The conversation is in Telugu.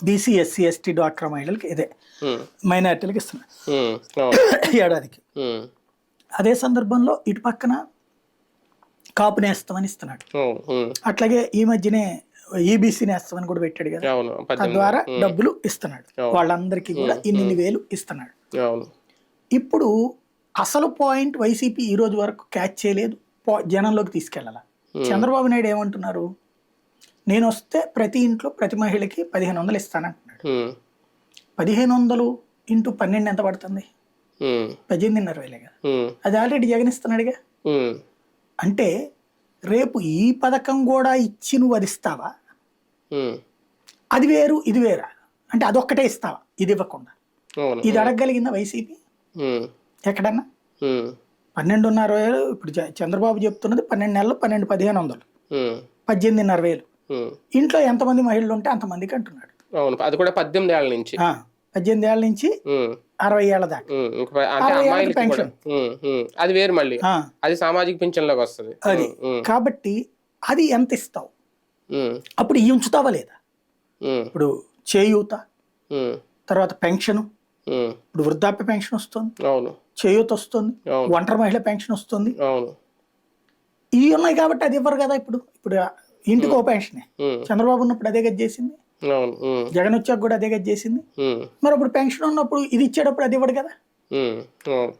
బీసీ ఎస్సీ ఎస్టీ డ్వాక్రా మహిళలకి ఇదే, ఉమ్, మైనారిటీలకు ఇస్తున్నారు అవును. ఏడాదికి. ఉమ్, అదే సందర్భంలో ఇటు పక్కన కాపు నేస్తామని ఇస్తున్నాడు. అవును. ఉమ్, అట్లాగే ఈ మధ్యనే ఈబీసీ నేస్తామని కూడా పెట్టాడు కదా, అవును. 18. తద్వారా డబ్బులు ఇస్తున్నాడు. అవును. వాళ్ళందరికీ కూడా ఇన్ని వేలు ఇస్తున్నాడు. అవును. ఇప్పుడు అసలు పాయింట్ వైసీపీ ఈ రోజు వరకు క్యాచ్ చేయలేదు, జనంలోకి తీసుకెళ్ళాల. చంద్రబాబు నాయుడు ఏమంటున్నారు, నేను వస్తే ప్రతి ఇంట్లో ప్రతి మహిళకి 1500 ఇస్తానంటున్నాడు. ఉమ్, 1500 ఇంటూ 12 ఎంత పడుతుంది? ఉమ్, 18,500 కదా. ఉమ్, అది ఆల్రెడీ జగన్ ఇస్తున్నాడుగా. ఉమ్, అంటే రేపు ఈ పథకం కూడా ఇచ్చి నువ్వు అది ఇస్తావా? ఉమ్, అది వేరు ఇది వేరా అంటే అదొక్కటే ఇస్తావా ఇది ఇవ్వకుండా? అవును. ఇది అడగగలిగిందా వైసీపీ ఉమ్, ఎక్కడన్నా? ఉమ్, 12,500 ఇప్పుడు చంద్రబాబు చెప్తున్నది 12 నెలలు 1500, ఉమ్, 18,500. ఉమ్, ఇంట్లో ఎంతమంది మహిళలు ఉంటే అంతమందికి అంటున్నాడు. అవును. అది కూడా 18 ఏళ్ల నుంచి. 18 ఏళ్ళ నుంచి ఉమ్, 60 ఏళ్ళ దాకా. అంటే 60 ఏళ్ళకి అమ్మాయిలకి కూడా. పెన్షన్. అది వేరు మళ్ళీ, ఆ, అది సామాజిక పింఛన్లోకి వస్తుంది. అది కాబట్టి అది ఎంత ఇస్తావు? అప్పుడు ఈ ఉంచుతావా లేదా? ఇప్పుడు చేయూత, తర్వాత పెన్షన్, ఇప్పుడు వృద్ధాప్య పెన్షన్ వస్తుంది, అవును. చేయూత వస్తుంది, అవును. ఒంటరి మహిళ పెన్షన్ వస్తుంది. అవును. ఇవి ఉన్నాయి కాబట్టి అది ఇవ్వరు కదా. ఇప్పుడు ఇప్పుడు ఇంటికి ఓ పెన్షనే. చంద్రబాబు ఉన్నప్పుడు అదే గది చేసింది, అవును. జగన్ వచ్చాక కూడా అదే గది చేసింది. మరి అప్పుడు పెన్షన్ ఉన్నప్పుడు ఇది ఇచ్చేటప్పుడు అది ఇవ్వడు కదా. అవును.